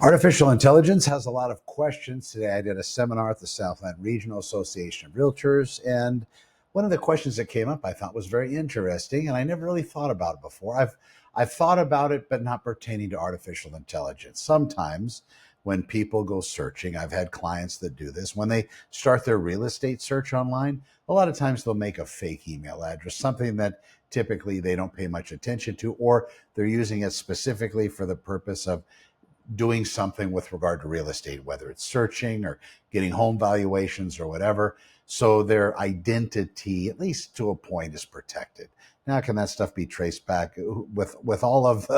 Artificial intelligence has a lot of questions. Today I did a seminar at the Southland Regional Association of Realtors, and one of the questions that came up I thought was very interesting, and I never really thought about it before. I've thought about it, but not pertaining to artificial intelligence. Sometimes when people go searching, I've had clients that do this. When they start their real estate search online, a lot of times they'll make a fake email address, something that typically they don't pay much attention to, or they're using it specifically for the purpose of doing something with regard to real estate, whether it's searching or getting home valuations or whatever. So their identity, at least to a point, is protected. Now, can that stuff be traced back with all of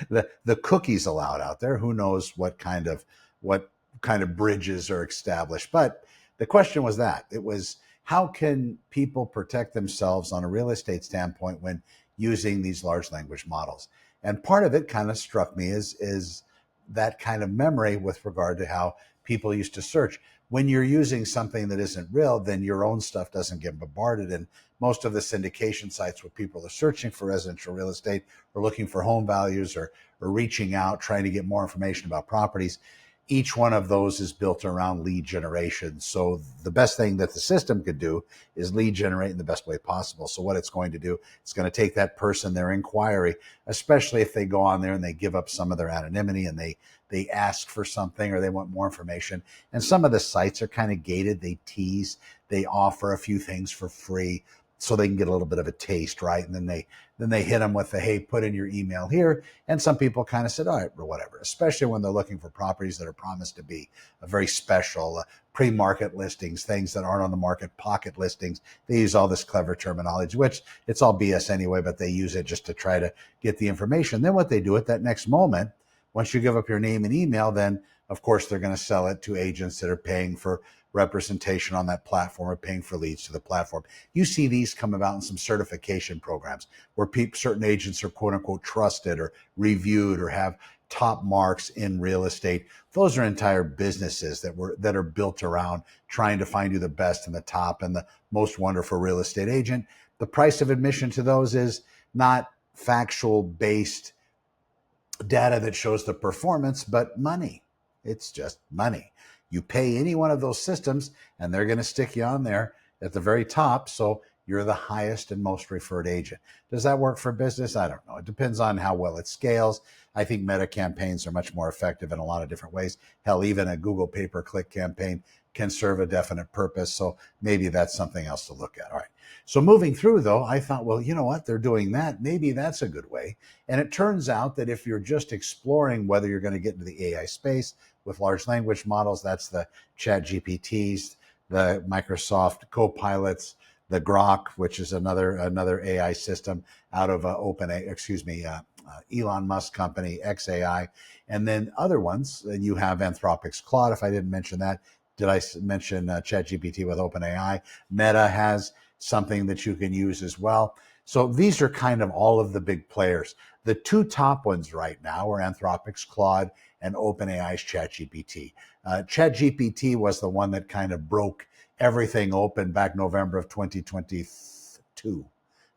the cookies allowed out there? Who knows what kind of bridges are established? But the question was that it was, how can people protect themselves on a real estate standpoint when using these large language models? And part of it kind of struck me is that kind of memory with regard to how people used to search. When you're using something that isn't real, then your own stuff doesn't get bombarded. And most of the syndication sites where people are searching for residential real estate or looking for home values or reaching out, trying to get more information about properties, each one of those is built around lead generation. So the best thing that the system could do is lead generate in the best way possible. So what it's going to do, it's going to take that person, their inquiry, especially if they go on there and they give up some of their anonymity and they ask for something or they want more information. And some of the sites are kind of gated. They tease, they offer a few things for free so they can get a little bit of a taste, right? And then they hit them with the, hey, put in your email here. And some people kind of said, all right, or whatever, especially when they're looking for properties that are promised to be a very special, pre-market listings, things that aren't on the market, pocket listings. They use all this clever terminology, which it's all BS anyway, but they use it just to try to get the information. Then what they do at that next moment, once you give up your name and email, then of course they're going to sell it to agents that are paying for representation on that platform or paying for leads to the platform. You see these come about in some certification programs where certain agents are quote unquote trusted or reviewed or have top marks in real estate. Those are entire businesses that are built around trying to find you the best and the top and the most wonderful real estate agent. The price of admission to those is not factual based data that shows the performance, but money. It's just money. You pay any one of those systems and they're going to stick you on there at the very top. So you're the highest and most referred agent. Does that work for business? I don't know. It depends on how well it scales. I think meta campaigns are much more effective in a lot of different ways. Hell, even a Google pay-per-click campaign can serve a definite purpose. So maybe that's something else to look at. All right. So moving through though, I thought, well, you know what? They're doing that. Maybe that's a good way. And it turns out that if you're just exploring whether you're going to get into the AI space with large language models, that's the Chat GPTs, the Microsoft Copilots, the Grok, which is another AI system out of Elon Musk company, XAI, and then other ones. And you have Anthropic's Claude. If I didn't mention that, did I mention ChatGPT with OpenAI? Meta has something that you can use as well. So these are kind of all of the big players. The two top ones right now are Anthropic's Claude and OpenAI's ChatGPT. ChatGPT was the one that kind of broke everything open back November of 2022.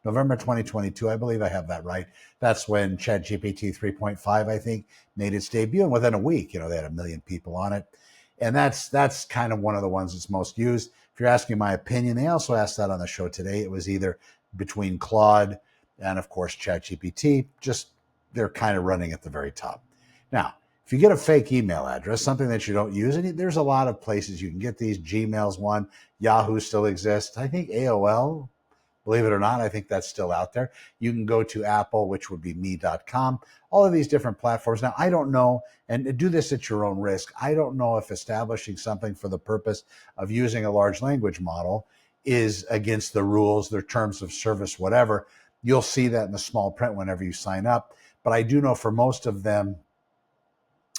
November 2022, I believe I have that right. That's when ChatGPT 3.5, I think, made its debut. And within a week, they had 1 million people on it. And that's kind of one of the ones that's most used. If you're asking my opinion, they also asked that on the show today. It was either between Claude and, of course, ChatGPT. Just they're kind of running at the very top. Now, if you get a fake email address, something that you don't use, and there's a lot of places you can get these. Gmail's one. Yahoo still exists. I think AOL, believe it or not, I think that's still out there. You can go to Apple, which would be me.com, all of these different platforms. Now, I don't know, and do this at your own risk, I don't know if establishing something for the purpose of using a large language model is against the rules, their terms of service, whatever. You'll see that in the small print whenever you sign up. But I do know for most of them,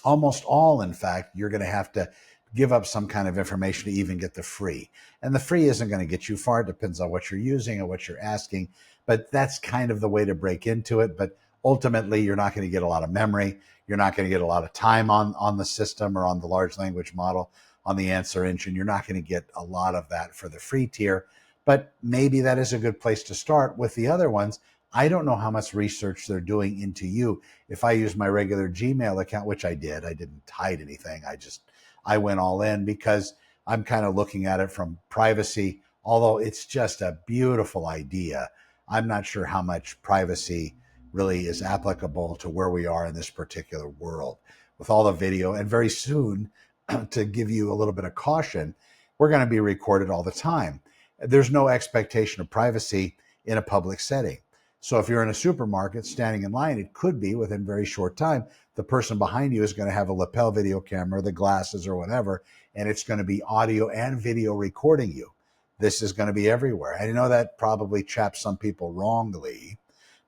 almost all, in fact, you're going to have to give up some kind of information to even get the free. And the free isn't going to get you far. It depends on what you're using and what you're asking. But that's kind of the way to break into it. But ultimately, you're not going to get a lot of memory. You're not going to get a lot of time on the system or on the large language model, on the answer engine. You're not going to get a lot of that for the free tier. But maybe that is a good place to start. With the other ones, I don't know how much research they're doing into you. If I use my regular Gmail account, which I didn't hide anything. I went all in because I'm kind of looking at it from privacy, although it's just a beautiful idea. I'm not sure how much privacy really is applicable to where we are in this particular world with all the video. And very soon, to give you a little bit of caution, we're going to be recorded all the time. There's no expectation of privacy in a public setting. So if you're in a supermarket standing in line, it could be within very short time, the person behind you is going to have a lapel video camera, the glasses or whatever, and it's going to be audio and video recording you. This is going to be everywhere. I know that probably chaps some people wrongly,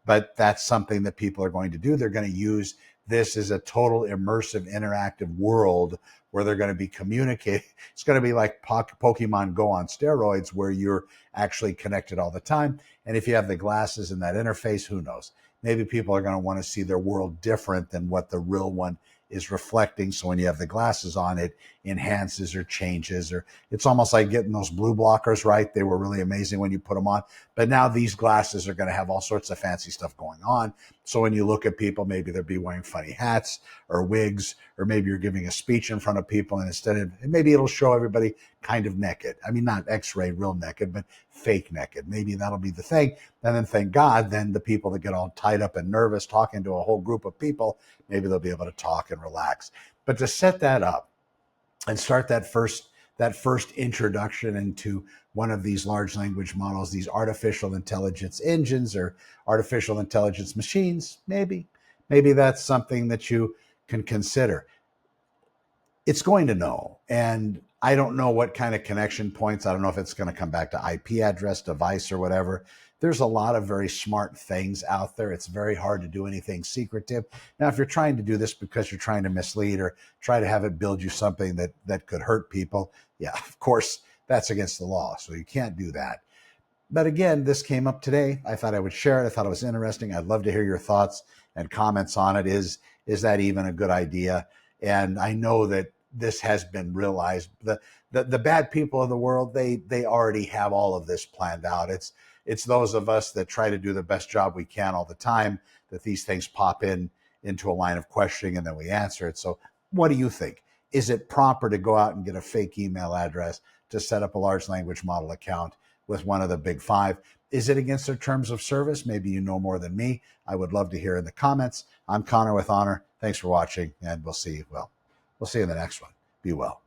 but that's something that people are going to do. They're going to use this as a total immersive, interactive world where they're going to be communicating. It's going to be like Pokemon Go on steroids, where you're actually connected all the time. And if you have the glasses and that interface, who knows? Maybe people are going to want to see their world different than what the real one is reflecting. So when you have the glasses on, it enhances or changes, or it's almost like getting those blue blockers right. They were really amazing when you put them on. But now these glasses are going to have all sorts of fancy stuff going on. So when you look at people, maybe they'll be wearing funny hats or wigs, or maybe you're giving a speech in front of people, and instead of, maybe it'll show everybody kind of naked. I mean, not X-ray real naked, but fake naked. Maybe that'll be the thing. And then thank God, then the people that get all tied up and nervous talking to a whole group of people, maybe they'll be able to talk and relax. But to set that up and start that first introduction into one of these large language models, these artificial intelligence engines or artificial intelligence machines, maybe that's something that you can consider. It's going to know. And I don't know what kind of connection points. I don't know if it's going to come back to IP address, device, or whatever. There's a lot of very smart things out there. It's very hard to do anything secretive. Now, if you're trying to do this because you're trying to mislead or try to have it build you something that could hurt people, yeah, of course, that's against the law. So you can't do that. But again, this came up today. I thought I would share it. I thought it was interesting. I'd love to hear your thoughts and comments on it. Is that even a good idea? And I know that this has been realized. The bad people of the world, they already have all of this planned out. It's those of us that try to do the best job we can all the time that these things pop into a line of questioning, and then we answer it. So what do you think? Is it proper to go out and get a fake email address to set up a large language model account with one of the big five? Is it against their terms of service? Maybe you know more than me. I would love to hear in the comments. I'm Connor with Honor. Thanks for watching, and we'll see you in the next one. Be well.